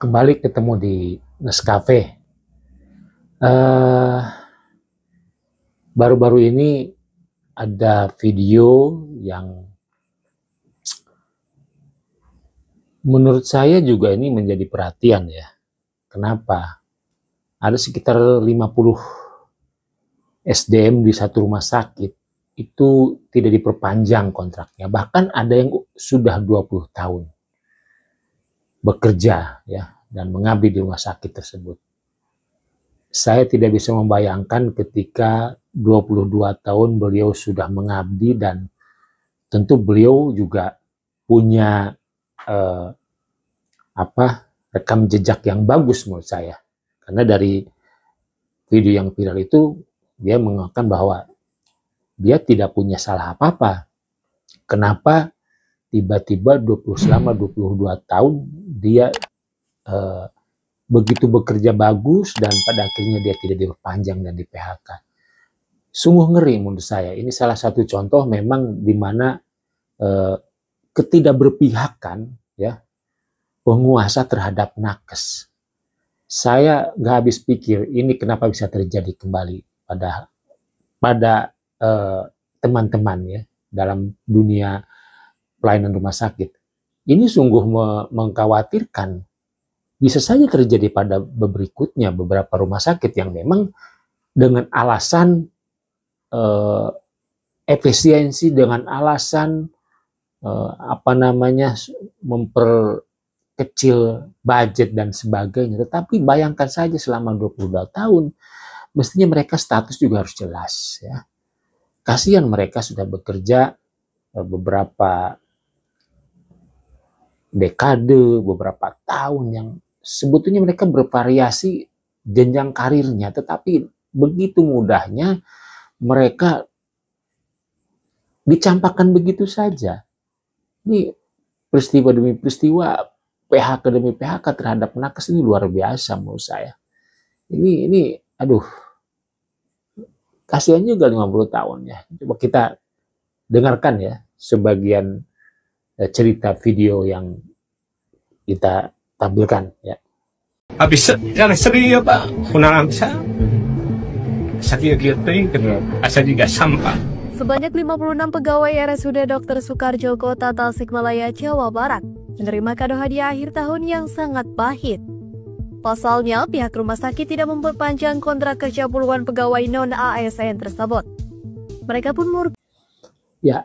kembali ketemu di Nescafe. Baru-baru ini ada video yang menurut saya juga ini menjadi perhatian ya. Kenapa? Ada sekitar 50 SDM di satu rumah sakit itu tidak diperpanjang kontraknya. Bahkan ada yang sudah 20 tahun bekerja ya dan mengabdi di rumah sakit tersebut. Saya tidak bisa membayangkan ketika 22 tahun beliau sudah mengabdi, dan tentu beliau juga punya rekam jejak yang bagus menurut saya. Karena dari video yang viral itu dia mengatakan bahwa dia tidak punya salah apa-apa. Kenapa tiba-tiba selama 22 tahun dia begitu bekerja bagus dan pada akhirnya dia tidak diperpanjang dan di PHK. Sungguh ngeri menurut saya. Ini salah satu contoh memang di mana ketidakberpihakan ya penguasa terhadap nakes. Saya nggak habis pikir ini kenapa bisa terjadi kembali pada teman-teman ya dalam dunia pelayanan rumah sakit. Ini sungguh mengkhawatirkan. Bisa saja terjadi pada berikutnya beberapa rumah sakit yang memang dengan alasan efisiensi, dengan alasan memperkecil budget dan sebagainya. Tetapi bayangkan saja selama 22 tahun mestinya mereka status juga harus jelas ya. Kasihan mereka sudah bekerja beberapa dekade, beberapa tahun yang sebetulnya mereka bervariasi jenjang karirnya, tetapi begitu mudahnya mereka dicampakkan begitu saja. Ini peristiwa demi peristiwa, PHK demi PHK terhadap nakes ini luar biasa menurut saya. Ini aduh, kasihan juga 50 tahun ya. Coba kita dengarkan ya sebagian cerita video yang kita tampilkan ya. Habis yang serius Pak, punalang sa sakit gitu asal juga sampah. Sebanyak 56 pegawai RSUD Dr. Soekarjo Kota Tasikmalaya, Jawa Barat menerima kado hadiah akhir tahun yang sangat pahit. Pasalnya, pihak rumah sakit tidak memperpanjang kontrak kerja puluhan pegawai non-ASN tersebut. Mereka pun murka. Ya,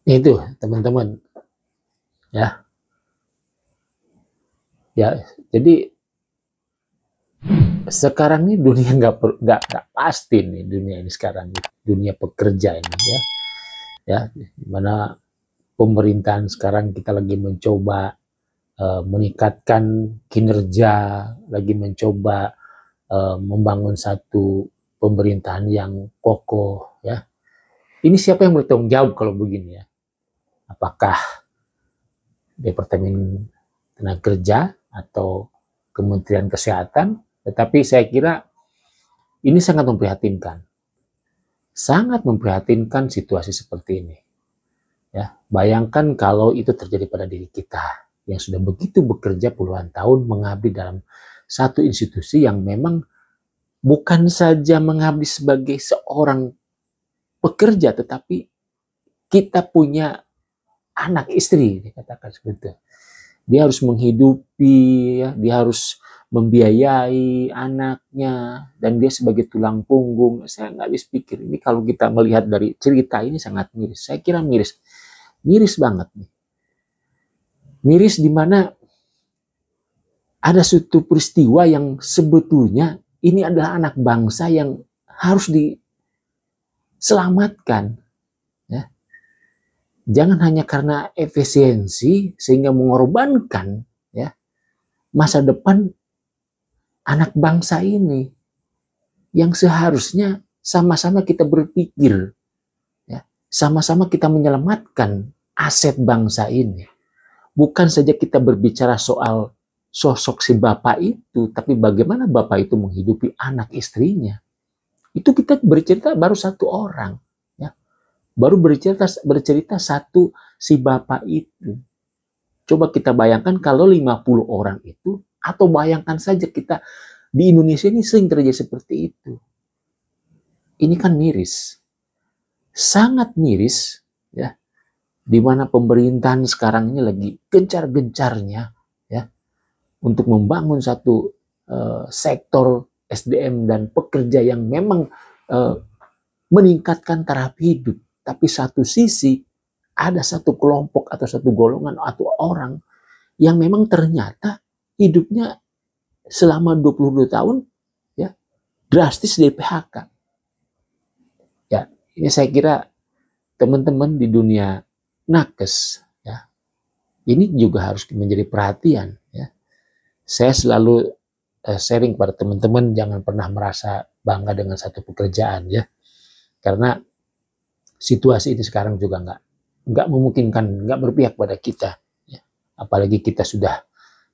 itu teman-teman ya. Ya, jadi sekarang ini dunia nggak pasti nih dunia ini sekarang, dunia pekerja ini ya. Ya, dimana pemerintahan sekarang kita lagi mencoba meningkatkan kinerja, lagi mencoba membangun satu pemerintahan yang kokoh ya. Ini siapa yang bertanggung jawab kalau begini ya? Apakah Departemen Tenaga Kerja atau Kementerian Kesehatan? Tetapi saya kira ini sangat memprihatinkan. Sangat memprihatinkan situasi seperti ini. Ya, bayangkan kalau itu terjadi pada diri kita yang sudah begitu bekerja puluhan tahun mengabdi dalam satu institusi yang memang bukan saja mengabdi sebagai seorang pekerja, tetapi kita punya anak istri, dikatakan seperti itu. Dia harus menghidupi, ya, dia harus membiayai anaknya, dan dia sebagai tulang punggung. Saya nggak habis pikir, ini kalau kita melihat dari cerita ini sangat miris. Saya kira miris banget nih. Miris di mana ada suatu peristiwa yang sebetulnya ini adalah anak bangsa yang harus diselamatkan. Ya. Jangan hanya karena efisiensi sehingga mengorbankan ya masa depan anak bangsa ini yang seharusnya sama-sama kita berpikir ya, sama-sama kita menyelamatkan aset bangsa ini. Bukan saja kita berbicara soal sosok si bapak itu, tapi bagaimana bapak itu menghidupi anak istrinya. Itu kita bercerita baru satu orang, ya. Baru bercerita satu si bapak itu. Coba kita bayangkan kalau 50 orang itu, atau bayangkan saja kita di Indonesia ini sering terjadi seperti itu. Ini kan miris. Sangat miris, ya. Di mana pemerintahan sekarang ini lagi gencar-gencarnya, ya, untuk membangun satu sektor SDM dan pekerja yang memang meningkatkan taraf hidup. Tapi satu sisi ada satu kelompok atau satu golongan atau orang yang memang ternyata hidupnya selama 22 tahun ya drastis di PHK. Ya, ini saya kira teman-teman di dunia nakes ya, ini juga harus menjadi perhatian ya. Saya selalu sharing pada teman-teman, jangan pernah merasa bangga dengan satu pekerjaan ya. Karena situasi ini sekarang juga nggak memungkinkan, nggak berpihak pada kita ya. Apalagi kita sudah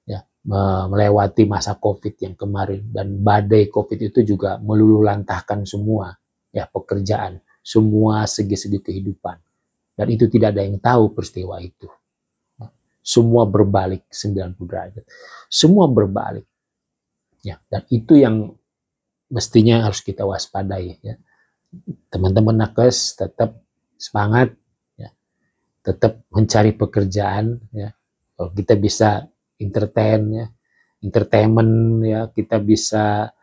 ya melewati masa COVID yang kemarin, dan badai COVID itu juga meluluhlantahkan semua ya pekerjaan, semua segi-segi kehidupan, dan itu tidak ada yang tahu peristiwa itu. Semua berbalik 90 derajat, semua berbalik ya, dan itu yang mestinya harus kita waspadai ya. Teman-teman nakes tetap semangat ya, tetap mencari pekerjaan ya. Kalau kita bisa entertainment ya, kita bisa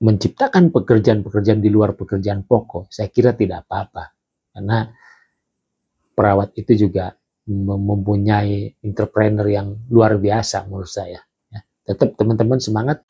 menciptakan pekerjaan-pekerjaan di luar pekerjaan pokok, saya kira tidak apa-apa, karena perawat itu juga mempunyai entrepreneur yang luar biasa menurut saya ya. Tetap teman-teman semangat.